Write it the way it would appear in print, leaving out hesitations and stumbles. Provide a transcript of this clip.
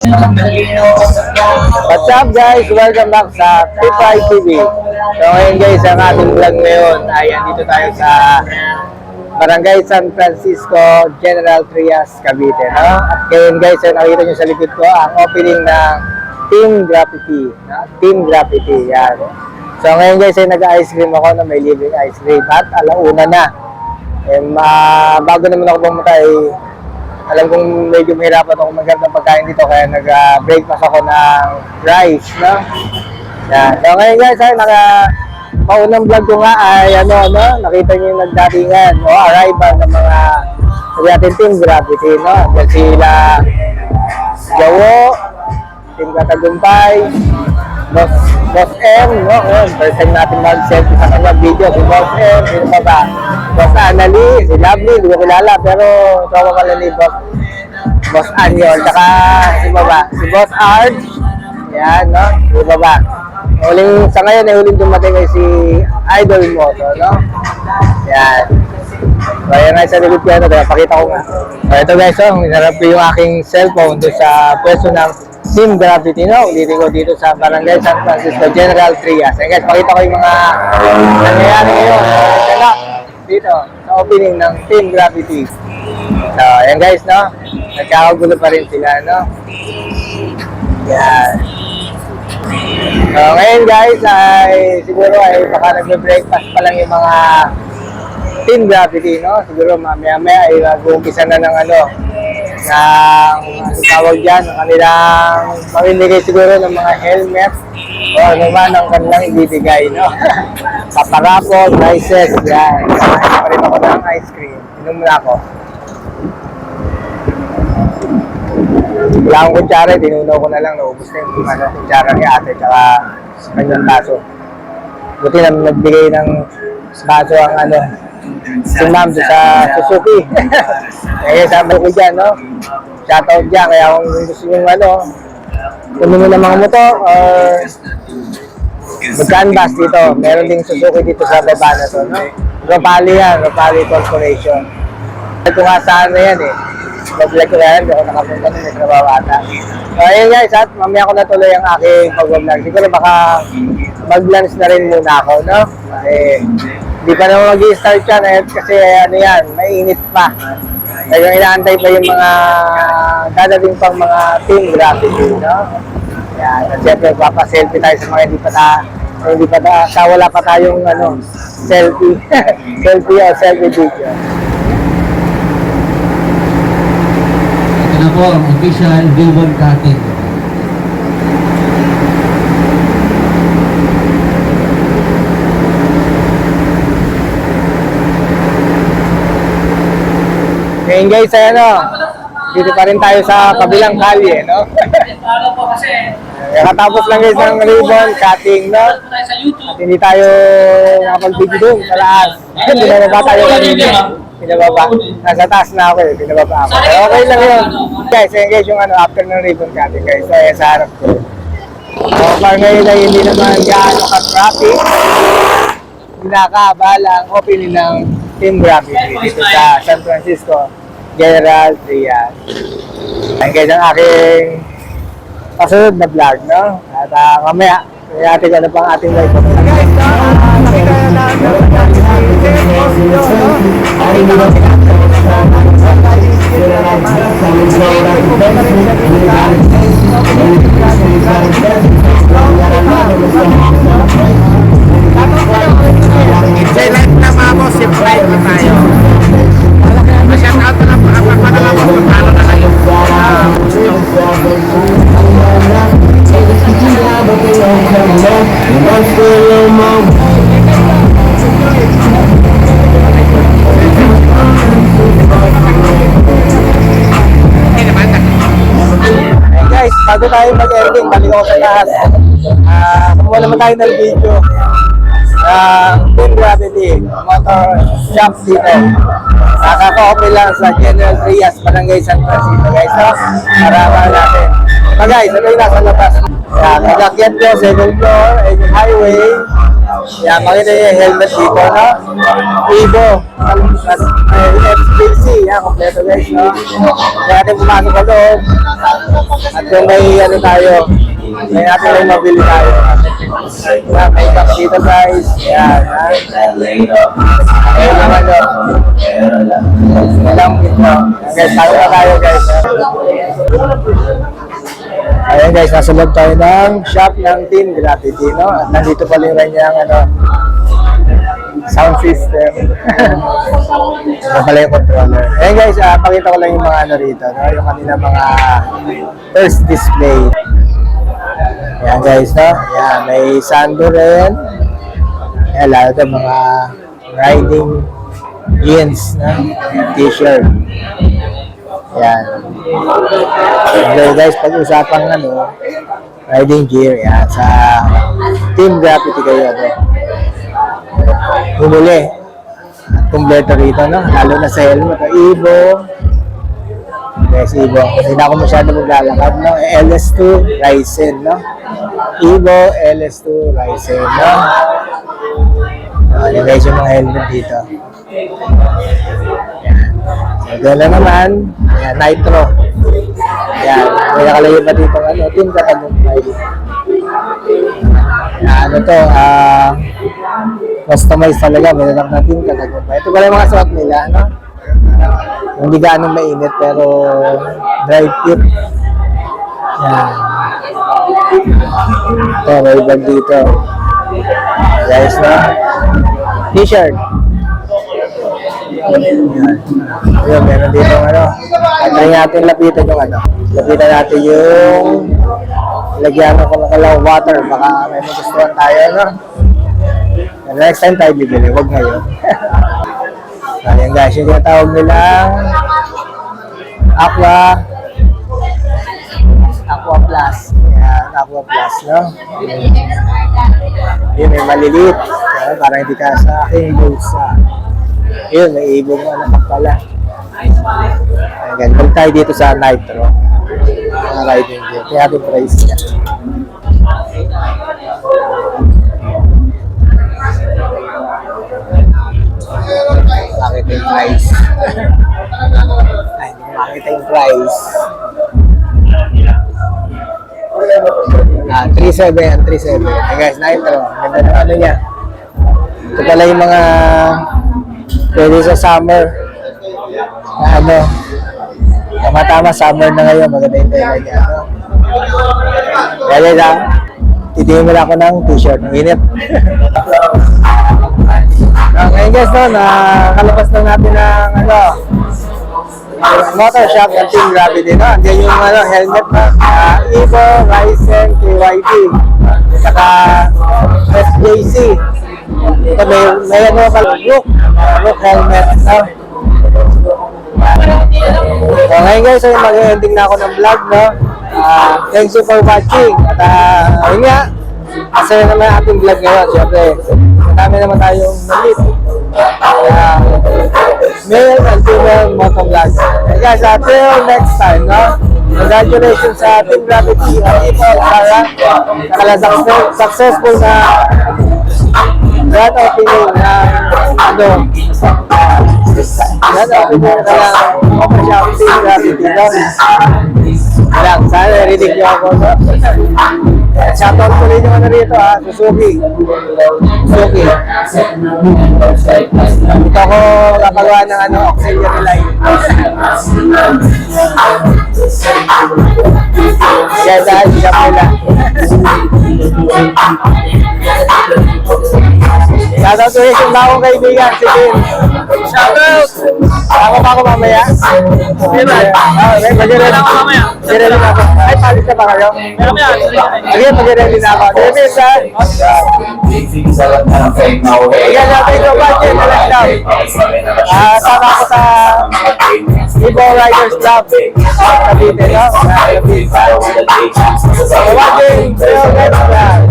What's up guys? Welcome back sa Pipay TV. So ngayon guys, ang ating vlog ngayon ay andito tayo sa Barangay San Francisco, General Trias, Cavite. No? At ngayon guys, nakita nyo sa likod ko ang opening ng Team Graffiti. No? Team Graffiti, yan. So ngayon guys, ay nag-ice cream ako na may libreng ice cream at alauna na. Bago naman ako pumunta ay alam kong medyo mahirapan ako maganda pagkain dito kaya nag-breakfast ako ng rice, no? Yan. So ngayon guys, ay paunang vlog ko nga ay nakita niyo yung nagdatingan o arrival ng mga Team Graffiti, no? Yan sila Jawo, Team Katagumpay, Boss M, no? First time natin mag-selfie sa kanya video, si Boss M, sino pa ba? Boss Annalie, si Lovely, hindi ko kilala, pero tawa pala ni Boss Anyol, saka si Baba, si Boss Arj, yan, no? Si Baba. Sa ngayon ay huling dumating ay si Idol Moto, no? Yan. So, yan ay sa likod ko, pakita ko nga. So, ito guys, hinarap ko yung aking cellphone doon sa pwesto ng Team Graffiti, no? Ulitin ko dito sa Barangay San Francisco, General Trias. Yan guys, pakita ko yung mga nangyayari ngayon. Dito, sa opening ng Team Graffiti. So, ayan guys, no? Nagkakagulo pa rin sila, no? Yan. So, ngayon guys, ay siguro ay baka nagbe-breakfast pa lang yung mga Team Graffiti, no? Siguro mamaya-maya ay mag-uumpisa na ng tawag dyan, ng kanilang mamimigay siguro ng mga helmet o ano man ang kanilang ibibigay, no? Paparapol, prices, yan. Kaya pa rin ako ng ice cream. Inom muna ako. Wala akong kutsara, tinunaw ko na lang, naubos na yung kutsara ni ate tsaka kanyang baso. Buti na nagbigay ng baso ang si ma'am sa Suzuki. Kaya sabi ko dyan, no? Shoutout dyan, kaya kung gusto nyo tumingin ng mga motor or mag-canvas dito, meron ding Suzuki dito sa baba na to, no? Rapali yan, Rapali Corporation. Ito nga saan na yan mag-like ko yan, hindi ako nakapunta nun, may trabaho ata. So ayun guys, at mamaya ko natuloy ang aking pag-vlog. Siguro baka mag-lunch na rin muna ako, no? Hindi pa naman mag-i-start yan kasi yan, mainit pa. Kaya inaantay pa yung mga dadating pang mga Team Graffiti, no? Yan, at siyempre papaselfie tayo sa mga wala pa tayong selfie. Selfie o selfie video. Ito na po ang official ribbon cutting. Ngayon guys, dito pa rin tayo sa kabilang kalye, no? Katapos lang guys ng ribbon cutting, no? At hindi tayo nakapag-video doon sa laas. Pinababa tayo kanina. Nasa taas na ako pinababa ako. Pero okay lang yun. Guys, ayan guys yung after ng ribbon cutting guys. So ayan sa harap ko. So parang ngayon ay hindi naman gaano ka-traffic. Nakakabala ang opening ng Team Graffiti dito sa San Francisco, General Trias. Ayan guys ang aking kasunod na vlog, no? At mamaya, natin ano pang ating live. Guys, nakita na natin live na mga boss, live na tayo. Shout out na lang paano na kayo. Guys, bago tayo mag-ending, balik ako sa taas. Kumuha naman tayo ng video. Team Graffiti Motor Shop dito. Nakaka-open lang sa General Trias, Barangay San Francisco guys, no? Para natin. Guys, ano yung nasa labas? Nag-akyat ko, 7th floor, and yung highway. Yan, makita niyo yung helmet dito, no? Evo. FBC. Yan, kompleto guys, no? Kaya natin pumasok sa loob. At kung may ano tayo, may natin lang mabili tayo. Yan, may cup dito guys. Yan, ha? Ayun naman, no? Ilang ito. Guys, tayo na tayo guys. Ayan guys, nasa loob tayo ng shop ng Team Gravity, no? At nandito pala yung kanyang sound system. Ito pala yung controller. Ayan guys, pakita ko lang yung mga ano rito, no? Yung kanina mga first display. Ayan guys, no? Ayan, may sando rin. Ayan, lalo ito mga riding jeans, no? T-shirt. Ayan. Okay guys, pag-usapang riding gear, yan, sa Team Gravity kayo, no? Humuli. At kumpleto rito, no? Lalo na sa helmet, Evo. Yes, Evo. Hindi na ako masyado maglalakad, no? LS2 Ryzen, no? Evo LS2 Ryzen, no? Yan guys yung mga helmet dito. So, doon na naman, ayan, Nitro. Ayan, may nakalayo pa dito Team Katagumpay. Ano to, customize talaga, meron na Team Katagumpay. Ito pala yung mga suot nila, no? Hindi gaano mainit, pero dry fit. Ayan. Ito, may bag dito. Guys, no? T-shirt. Ayun, meron dito try natin lapitan yung lapitan natin yung lagyan ng kumakalang water, baka may magustuhan tayo, no? And next time tayo bibili, huwag ngayon. Ayan guys, yung tinatawag nilang Aqua Plus. Ayan, Aqua Plus, no? Yun, may maliliit. Parang hindi ka sa aking bulsa. Yun, may ibong pala. Ayan, huwag tayo dito sa Nitro. Ang riding gear. Kaya ating price niya. Makita yung price. Ay, hindi makita yung price. 3.7 yan, 3.7. Hey guys, Nitro. Ganda ng niya. Ito pala yung mga pwede sa summer. Tama-tama, summer na ngayon. Maganda yung tela niya, no? Kaya lang, titingin mo na ako ng t-shirt. Ang init. Ngayon guys, no, nakalabas lang natin ng motor shop ng Team Gravity, no? Andiyan yung helmet na Evo Ryzen KYT saka SJC. Ito may Rook helmet, no? So ngayon guys, mag-ending na ako ng vlog, no? Thanks you for watching. At ayun nga, masaya naman ating vlog ngayon. Siyempre, marami naman tayong nalit. Male and female motovlog. And guys, until next time, no? Congratulations sa Team Gravity at Ipol para successful na grand opening na grand opening na lang Team Gravity, no? Walang, sana narinig niyo ako, no? Shoutout ko rin yung rito, Suzuki. Dito ako kapagawa ng auxiliary line. Kaya dahil shop nila. Shoutout ko rin yung bagong kaibigan, si Kim. Shoutout! Ako pa ako mamaya? Mag-ready ako mamaya. Mag-ready ako. Ay, palit na ba kayo? Meron yan. Sige, mag-ready na ako. David, sir. Bigyan natin yung budget na lang daw. Sama ko sa Evo Riders Club. Cavite, no? Cavite. So, watching. See you next time.